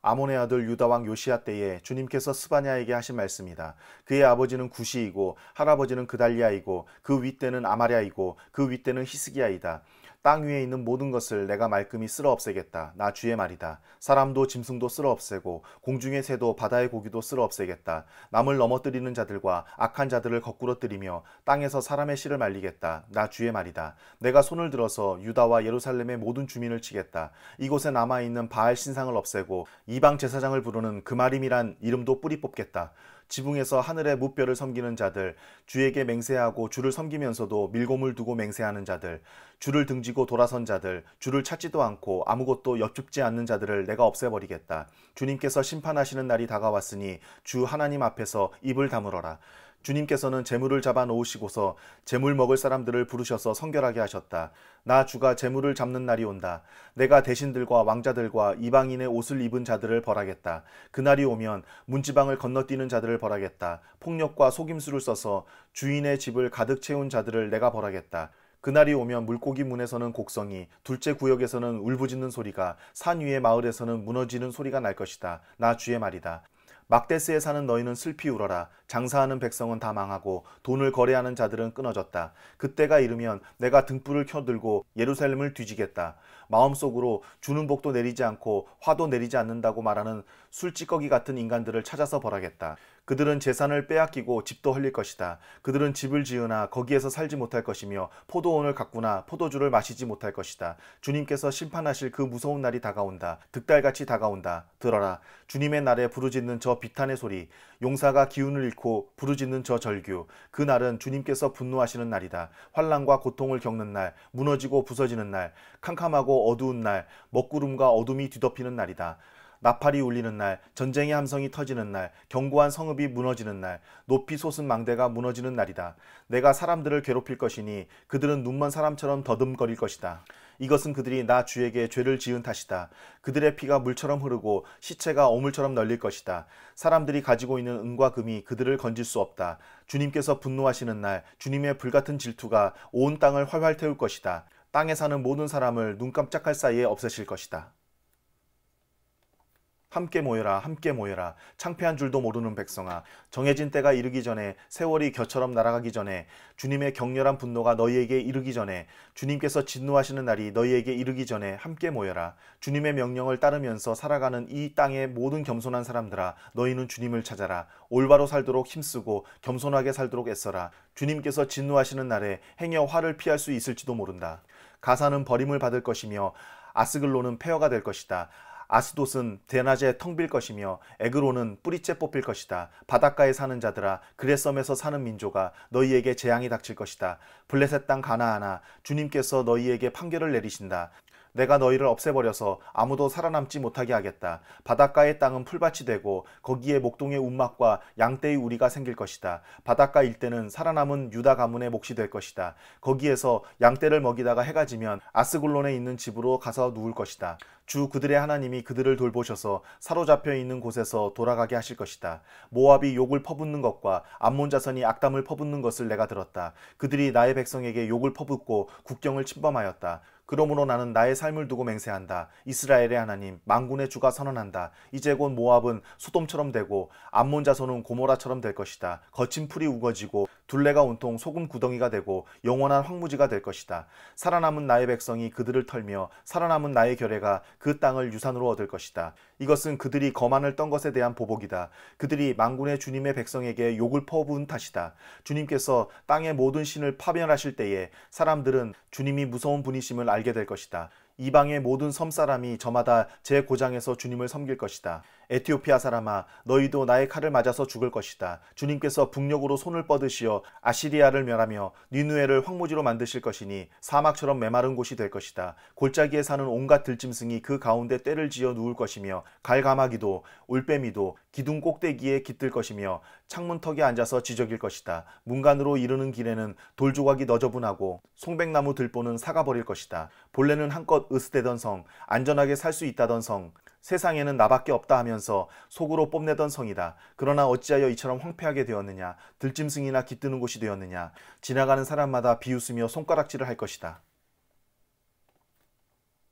아몬의 아들 유다 왕 요시야 때에 주님께서 스바냐에게 하신 말씀이다. 그의 아버지는 구시이고 할아버지는 그달리아이고 그 윗대는 아마랴이고 그 윗대는 히스기야이다. 땅 위에 있는 모든 것을 내가 말끔히 쓸어 없애겠다. 나 주의 말이다. 사람도 짐승도 쓸어 없애고 공중의 새도 바다의 고기도 쓸어 없애겠다. 남을 넘어뜨리는 자들과 악한 자들을 거꾸로 뜨리며 땅에서 사람의 씨를 말리겠다. 나 주의 말이다. 내가 손을 들어서 유다와 예루살렘의 모든 주민을 치겠다. 이곳에 남아있는 바알 신상을 없애고 이방 제사장을 부르는 그마림이란 이름도 뿌리 뽑겠다. 지붕에서 하늘의 무뼈를 섬기는 자들, 주에게 맹세하고 주를 섬기면서도 밀곰을 두고 맹세하는 자들, 주를 등지고 돌아선 자들, 주를 찾지도 않고 아무것도 엿줍지 않는 자들을 내가 없애버리겠다. 주님께서 심판하시는 날이 다가왔으니 주 하나님 앞에서 입을 다물어라. 주님께서는 재물을 잡아 놓으시고서 재물 먹을 사람들을 부르셔서 성결하게 하셨다. 나 주가 재물을 잡는 날이 온다. 내가 대신들과 왕자들과 이방인의 옷을 입은 자들을 벌하겠다. 그날이 오면 문지방을 건너뛰는 자들을 벌하겠다. 폭력과 속임수를 써서 주인의 집을 가득 채운 자들을 내가 벌하겠다. 그날이 오면 물고기 문에서는 곡성이, 둘째 구역에서는 울부짖는 소리가, 산 위의 마을에서는 무너지는 소리가 날 것이다. 나 주의 말이다. 막데스에 사는 너희는 슬피 울어라. 장사하는 백성은 다 망하고 돈을 거래하는 자들은 끊어졌다. 그때가 이르면 내가 등불을 켜들고 예루살렘을 뒤지겠다. 마음속으로 주는 복도 내리지 않고 화도 내리지 않는다고 말하는 술찌꺼기 같은 인간들을 찾아서 벌하겠다. 그들은 재산을 빼앗기고 집도 흘릴 것이다. 그들은 집을 지으나 거기에서 살지 못할 것이며 포도원을 가꾸나 포도주를 마시지 못할 것이다. 주님께서 심판하실 그 무서운 날이 다가온다. 득달같이 다가온다. 들어라. 주님의 날에 부르짖는 저 비탄의 소리, 용사가 기운을 잃고 부르짖는 저 절규. 그 날은 주님께서 분노하시는 날이다. 환난과 고통을 겪는 날, 무너지고 부서지는 날, 캄캄하고 어두운 날, 먹구름과 어둠이 뒤덮이는 날이다. 나팔이 울리는 날, 전쟁의 함성이 터지는 날, 견고한 성읍이 무너지는 날, 높이 솟은 망대가 무너지는 날이다. 내가 사람들을 괴롭힐 것이니 그들은 눈먼 사람처럼 더듬거릴 것이다. 이것은 그들이 나 주에게 죄를 지은 탓이다. 그들의 피가 물처럼 흐르고 시체가 어물처럼 널릴 것이다. 사람들이 가지고 있는 은과 금이 그들을 건질 수 없다. 주님께서 분노하시는 날, 주님의 불같은 질투가 온 땅을 활활 태울 것이다. 땅에 사는 모든 사람을 눈 깜짝할 사이에 없애실 것이다. 함께 모여라, 함께 모여라. 창피한 줄도 모르는 백성아. 정해진 때가 이르기 전에, 세월이 겨처럼 날아가기 전에, 주님의 격렬한 분노가 너희에게 이르기 전에, 주님께서 진노하시는 날이 너희에게 이르기 전에 함께 모여라. 주님의 명령을 따르면서 살아가는 이 땅의 모든 겸손한 사람들아, 너희는 주님을 찾아라. 올바로 살도록 힘쓰고 겸손하게 살도록 애써라. 주님께서 진노하시는 날에 행여 화를 피할 수 있을지도 모른다. 가사는 버림을 받을 것이며 아스글론은 폐허가 될 것이다. 아스돗은 대낮에 텅 빌 것이며 에그론은 뿌리째 뽑힐 것이다. 바닷가에 사는 자들아, 그레섬에서 사는 민족아, 너희에게 재앙이 닥칠 것이다. 블레셋 땅 가나안아, 주님께서 너희에게 판결을 내리신다. 내가 너희를 없애버려서 아무도 살아남지 못하게 하겠다. 바닷가의 땅은 풀밭이 되고 거기에 목동의 운막과 양떼의 우리가 생길 것이다. 바닷가 일대는 살아남은 유다 가문의 몫이 될 것이다. 거기에서 양떼를 먹이다가 해가 지면 아스글론에 있는 집으로 가서 누울 것이다. 주 그들의 하나님이 그들을 돌보셔서 사로잡혀 있는 곳에서 돌아가게 하실 것이다. 모압이 욕을 퍼붓는 것과 암몬 자손이 악담을 퍼붓는 것을 내가 들었다. 그들이 나의 백성에게 욕을 퍼붓고 국경을 침범하였다. 그러므로 나는 나의 삶을 두고 맹세한다. 이스라엘의 하나님, 만군의 주가 선언한다. 이제 곧 모압은 소돔처럼 되고 암몬 자손은 고모라처럼 될 것이다. 거친 풀이 우거지고 둘레가 온통 소금 구덩이가 되고 영원한 황무지가 될 것이다. 살아남은 나의 백성이 그들을 털며 살아남은 나의 결례가 그 땅을 유산으로 얻을 것이다. 이것은 그들이 거만을 떤 것에 대한 보복이다. 그들이 만군의 주님의 백성에게 욕을 퍼부은 탓이다. 주님께서 땅의 모든 신을 파멸하실 때에 사람들은 주님이 무서운 분이심을 알게 될 것이다. 이방의 모든 섬 사람이 저마다 제 고장에서 주님을 섬길 것이다. 에티오피아 사람아, 너희도 나의 칼을 맞아서 죽을 것이다. 주님께서 북녘으로 손을 뻗으시어 아시리아를 멸하며 니누에를 황무지로 만드실 것이니 사막처럼 메마른 곳이 될 것이다. 골짜기에 사는 온갖 들짐승이 그 가운데 떼를 지어 누울 것이며 갈가마귀도 올빼미도 기둥 꼭대기에 깃들 것이며 창문턱에 앉아서 지저길 것이다. 문간으로 이르는 길에는 돌조각이 너저분하고 송백나무 들보는 사가버릴 것이다. 본래는 한껏 으스대던 성, 안전하게 살 수 있다던 성, 세상에는 나밖에 없다 하면서 속으로 뽐내던 성이다. 그러나 어찌하여 이처럼 황폐하게 되었느냐. 들짐승이나 깃드는 곳이 되었느냐. 지나가는 사람마다 비웃으며 손가락질을 할 것이다.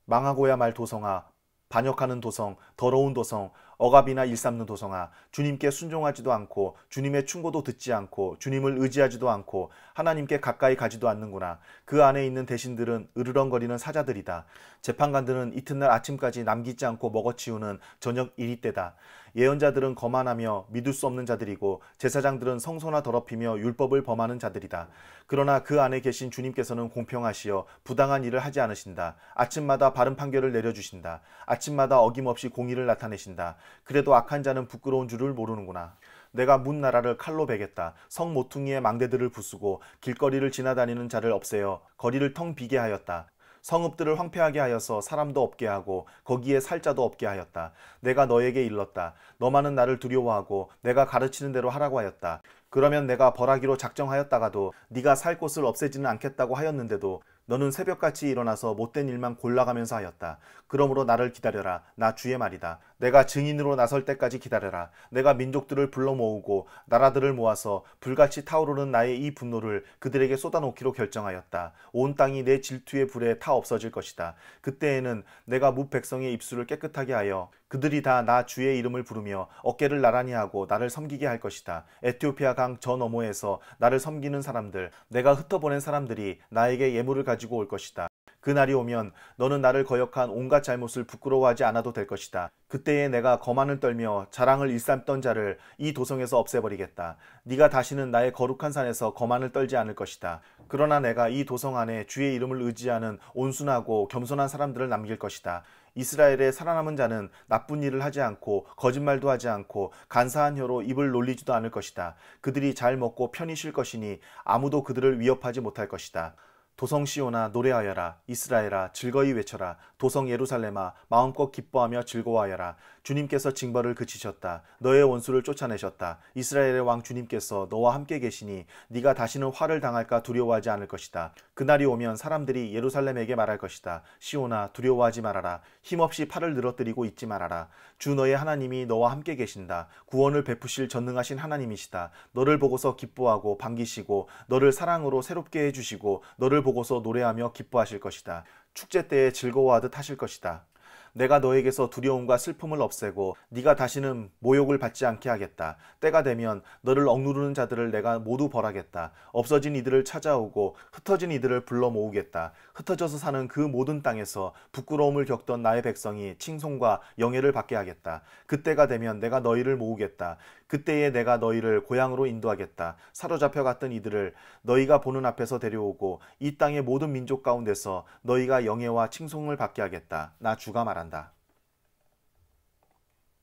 망하고야 말 도성아, 반역하는 도성, 더러운 도성, 억압이나 일삼는 도성아, 주님께 순종하지도 않고 주님의 충고도 듣지 않고 주님을 의지하지도 않고 하나님께 가까이 가지도 않는구나. 그 안에 있는 대신들은 으르렁거리는 사자들이다. 재판관들은 이튿날 아침까지 남기지 않고 먹어치우는 저녁 이리때다. 예언자들은 거만하며 믿을 수 없는 자들이고 제사장들은 성소나 더럽히며 율법을 범하는 자들이다. 그러나 그 안에 계신 주님께서는 공평하시어 부당한 일을 하지 않으신다. 아침마다 바른 판결을 내려주신다. 아침마다 어김없이 공의를 나타내신다. 그래도 악한 자는 부끄러운 줄을 모르는구나. 내가 문 나라를 칼로 베겠다. 성 모퉁이의 망대들을 부수고 길거리를 지나다니는 자를 없애어 거리를 텅 비게 하였다. 성읍들을 황폐하게 하여서 사람도 없게 하고 거기에 살 자도 없게 하였다. 내가 너에게 일렀다. 너만은 나를 두려워하고 내가 가르치는 대로 하라고 하였다. 그러면 내가 벌하기로 작정하였다가도 네가 살 곳을 없애지는 않겠다고 하였는데도 너는 새벽같이 일어나서 못된 일만 골라가면서 하였다. 그러므로 나를 기다려라. 나 주의 말이다. 내가 증인으로 나설 때까지 기다려라. 내가 민족들을 불러 모으고 나라들을 모아서 불같이 타오르는 나의 이 분노를 그들에게 쏟아놓기로 결정하였다. 온 땅이 내 질투의 불에 타 없어질 것이다. 그때에는 내가 뭇 백성의 입술을 깨끗하게 하여 그들이 다 나 주의 이름을 부르며 어깨를 나란히 하고 나를 섬기게 할 것이다. 에티오피아 강 저 너머에서 나를 섬기는 사람들, 내가 흩어보낸 사람들이 나에게 예물을 가지고 올 것이다. 그날이 오면 너는 나를 거역한 온갖 잘못을 부끄러워하지 않아도 될 것이다. 그때에 내가 거만을 떨며 자랑을 일삼던 자를 이 도성에서 없애버리겠다. 네가 다시는 나의 거룩한 산에서 거만을 떨지 않을 것이다. 그러나 내가 이 도성 안에 주의 이름을 의지하는 온순하고 겸손한 사람들을 남길 것이다. 이스라엘의 살아남은 자는 나쁜 일을 하지 않고 거짓말도 하지 않고 간사한 혀로 입을 놀리지도 않을 것이다. 그들이 잘 먹고 편히 쉴 것이니 아무도 그들을 위협하지 못할 것이다. 도성 시온아 노래하여라. 이스라엘아 즐거이 외쳐라. 도성 예루살렘아 마음껏 기뻐하며 즐거워하여라. 주님께서 징벌을 그치셨다. 너의 원수를 쫓아내셨다. 이스라엘의 왕 주님께서 너와 함께 계시니 네가 다시는 화를 당할까 두려워하지 않을 것이다. 그날이 오면 사람들이 예루살렘에게 말할 것이다. 시온아 두려워하지 말아라. 힘없이 팔을 늘어뜨리고 있지 말아라. 주 너의 하나님이 너와 함께 계신다. 구원을 베푸실 전능하신 하나님이시다. 너를 보고서 기뻐하고 반기시고 너를 사랑으로 새롭게 해주시고 너를 보고서 노래하며 기뻐하실 것이다. 축제 때에 즐거워하듯 하실 것이다. 내가 너에게서 두려움과 슬픔을 없애고 네가 다시는 모욕을 받지 않게 하겠다. 때가 되면 너를 억누르는 자들을 내가 모두 벌하겠다. 없어진 이들을 찾아오고 흩어진 이들을 불러 모으겠다. 흩어져서 사는 그 모든 땅에서 부끄러움을 겪던 나의 백성이 칭송과 영예를 받게 하겠다. 그때가 되면 내가 너희를 모으겠다. 그때에 내가 너희를 고향으로 인도하겠다. 사로잡혀 갔던 이들을 너희가 보는 앞에서 데려오고 이 땅의 모든 민족 가운데서 너희가 영예와 칭송을 받게 하겠다. 나 주가 말한다.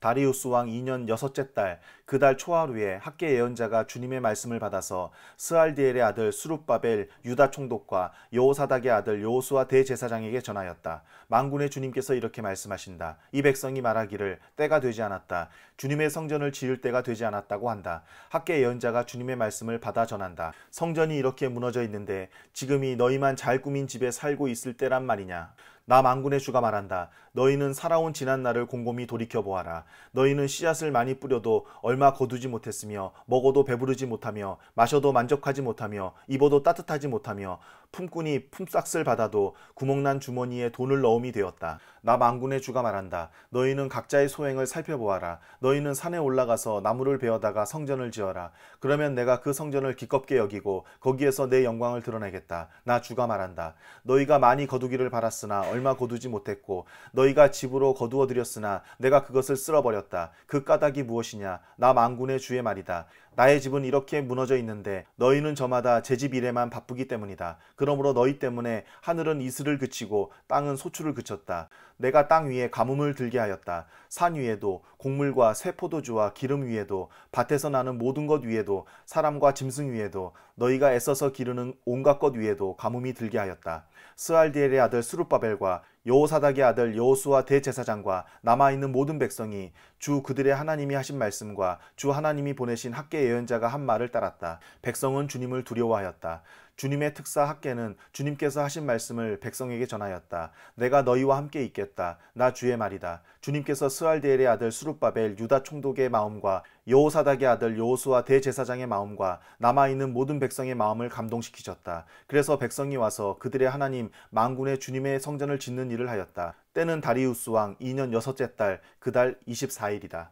다리우스 왕 2년 6째 달 그 달 초하루에 학계 예언자가 주님의 말씀을 받아서 스알디엘의 아들 수룹바벨 유다 총독과 여호사닥의 아들 여호수아 대제사장에게 전하였다. 만군의 주님께서 이렇게 말씀하신다. 이 백성이 말하기를 때가 되지 않았다. 주님의 성전을 지을 때가 되지 않았다고 한다. 학계 예언자가 주님의 말씀을 받아 전한다. 성전이 이렇게 무너져 있는데 지금이 너희만 잘 꾸민 집에 살고 있을 때란 말이냐. 나 만군의 주가 말한다. 너희는 살아온 지난 날을 곰곰이 돌이켜보아라. 너희는 씨앗을 많이 뿌려도 얼마 거두지 못했으며 먹어도 배부르지 못하며 마셔도 만족하지 못하며 입어도 따뜻하지 못하며 품꾼이 품삯을 받아도 구멍난 주머니에 돈을 넣음이 되었다. 나 만군의 주가 말한다. 너희는 각자의 소행을 살펴보아라. 너희는 산에 올라가서 나무를 베어다가 성전을 지어라. 그러면 내가 그 성전을 기껍게 여기고 거기에서 내 영광을 드러내겠다. 나 주가 말한다. 너희가 많이 거두기를 바랐으나 얼마 거두지 못했고 너희가 집으로 거두어 들였으나 내가 그것을 쓸어버렸다. 그 까닭이 무엇이냐? 나 만군의 주의 말이다. 나의 집은 이렇게 무너져 있는데 너희는 저마다 제 집 일에만 바쁘기 때문이다. 그러므로 너희 때문에 하늘은 이슬을 그치고 땅은 소출을 그쳤다. 내가 땅 위에 가뭄을 들게 하였다. 산 위에도 곡물과 새 포도주와 기름 위에도 밭에서 나는 모든 것 위에도 사람과 짐승 위에도 너희가 애써서 기르는 온갖 것 위에도 가뭄이 들게 하였다. 스알디엘의 아들 스룹바벨과 여호사닥의 아들 여호수아 대제사장과 남아있는 모든 백성이 주 그들의 하나님이 하신 말씀과 주 하나님이 보내신 학계 예언자가 한 말을 따랐다. 백성은 주님을 두려워하였다. 주님의 특사 학개는 주님께서 하신 말씀을 백성에게 전하였다. 내가 너희와 함께 있겠다. 나 주의 말이다. 주님께서 스알디엘의 아들 수룹바벨 유다 총독의 마음과 여호사닥의 아들 여호수아 대제사장의 마음과 남아있는 모든 백성의 마음을 감동시키셨다. 그래서 백성이 와서 그들의 하나님 만군의 주님의 성전을 짓는 일을 하였다. 때는 다리우스 왕 2년 6째 달 그 달 24일이다.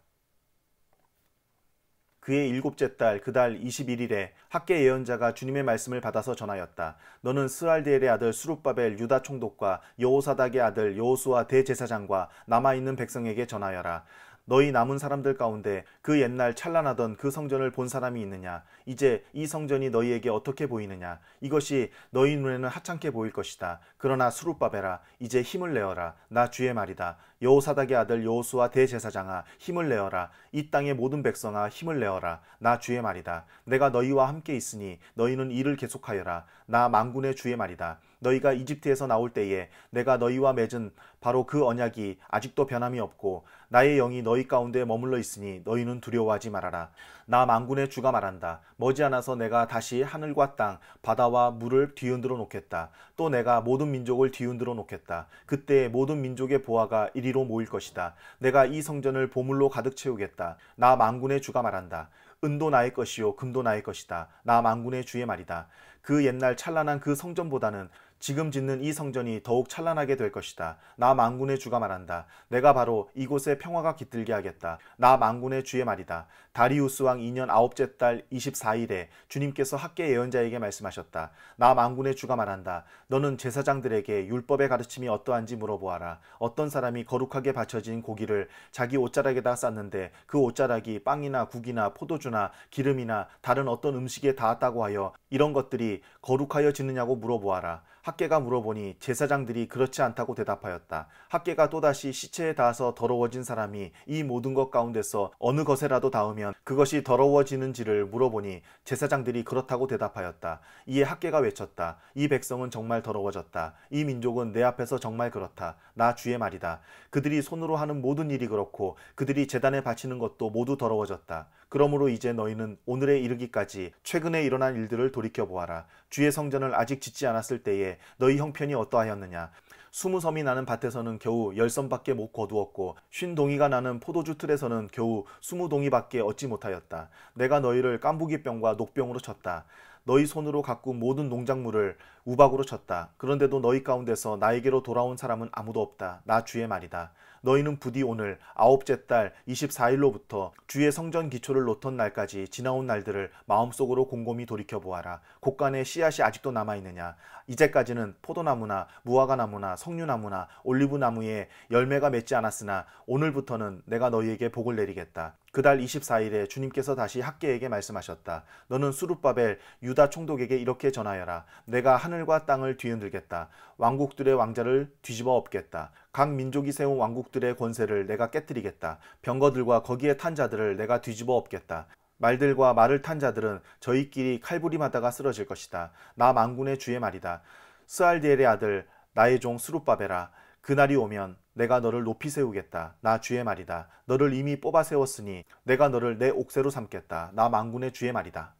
그의 7째 달 그 달 21일에 학개 예언자가 주님의 말씀을 받아서 전하였다. 너는 스알디엘의 아들 수룹바벨 유다 총독과 여호사닥의 아들 여호수아 대제사장과 남아있는 백성에게 전하여라. 너희 남은 사람들 가운데 그 옛날 찬란하던 그 성전을 본 사람이 있느냐? 이제 이 성전이 너희에게 어떻게 보이느냐? 이것이 너희 눈에는 하찮게 보일 것이다. 그러나 수룹바벨아, 이제 힘을 내어라. 나 주의 말이다. 여호사닥의 아들 여호수아 대제사장아, 힘을 내어라. 이 땅의 모든 백성아, 힘을 내어라. 나 주의 말이다. 내가 너희와 함께 있으니 너희는 일을 계속하여라. 나 만군의 주의 말이다. 너희가 이집트에서 나올 때에 내가 너희와 맺은 바로 그 언약이 아직도 변함이 없고 나의 영이 너희 가운데 머물러 있으니 너희는 두려워하지 말아라. 나 만군의 주가 말한다. 머지않아서 내가 다시 하늘과 땅, 바다와 물을 뒤흔들어 놓겠다. 또 내가 모든 민족을 뒤흔들어 놓겠다. 그때 모든 민족의 보화가 이리로 모일 것이다. 내가 이 성전을 보물로 가득 채우겠다. 나 만군의 주가 말한다. 은도 나의 것이요 금도 나의 것이다. 나 만군의 주의 말이다. 그 옛날 찬란한 그 성전보다는 지금 짓는 이 성전이 더욱 찬란하게 될 것이다. 나 만군의 주가 말한다. 내가 바로 이곳에 평화가 깃들게 하겠다. 나 만군의 주의 말이다. 다리우스 왕 2년 9째 달 24일에 주님께서 학개 예언자에게 말씀하셨다. 나 만군의 주가 말한다. 너는 제사장들에게 율법의 가르침이 어떠한지 물어보아라. 어떤 사람이 거룩하게 바쳐진 고기를 자기 옷자락에다 쌌는데 그 옷자락이 빵이나 국이나 포도주나 기름이나 다른 어떤 음식에 닿았다고 하여 이런 것들이 거룩하여 지느냐고 물어보아라. 학개가 물어보니 제사장들이 그렇지 않다고 대답하였다. 학개가 또다시 시체에 닿아서 더러워진 사람이 이 모든 것 가운데서 어느 것에라도 닿으면 그것이 더러워지는지를 물어보니 제사장들이 그렇다고 대답하였다. 이에 학개가 외쳤다. 이 백성은 정말 더러워졌다. 이 민족은 내 앞에서 정말 그렇다. 나 주의 말이다. 그들이 손으로 하는 모든 일이 그렇고 그들이 제단에 바치는 것도 모두 더러워졌다. 그러므로 이제 너희는 오늘에 이르기까지 최근에 일어난 일들을 돌이켜보아라. 주의 성전을 아직 짓지 않았을 때에 너희 형편이 어떠하였느냐? 20섬이 나는 밭에서는 겨우 10섬밖에 못 거두었고 50동이가 나는 포도주 틀에서는 겨우 20동이밖에 얻지 못하였다. 내가 너희를 깐부기병과 녹병으로 쳤다. 너희 손으로 가꾼 모든 농작물을 우박으로 쳤다. 그런데도 너희 가운데서 나에게로 돌아온 사람은 아무도 없다. 나 주의 말이다. 너희는 부디 오늘 9째 달 24일로부터 주의 성전 기초를 놓던 날까지 지나온 날들을 마음속으로 곰곰이 돌이켜보아라. 곳간에 씨앗이 아직도 남아있느냐? 이제까지는 포도나무나 무화과나무나 석류나무나 올리브나무에 열매가 맺지 않았으나 오늘부터는 내가 너희에게 복을 내리겠다. 그달 24일에 주님께서 다시 학개에게 말씀하셨다. 너는 수룹바벨 유다 총독에게 이렇게 전하여라. 내가 하늘과 땅을 뒤흔들겠다. 왕국들의 왕자를 뒤집어 엎겠다. 각 민족이 세운 왕국들의 권세를 내가 깨뜨리겠다. 병거들과 거기에 탄 자들을 내가 뒤집어 엎겠다. 말들과 말을 탄 자들은 저희끼리 칼부림하다가 쓰러질 것이다. 나 만군의 주의 말이다. 스알디엘의 아들 나의 종 수룹바벨아, 그날이 오면 내가 너를 높이 세우겠다. 나 주의 말이다. 너를 이미 뽑아 세웠으니 내가 너를 내 옥새로 삼겠다. 나 만군의 주의 말이다.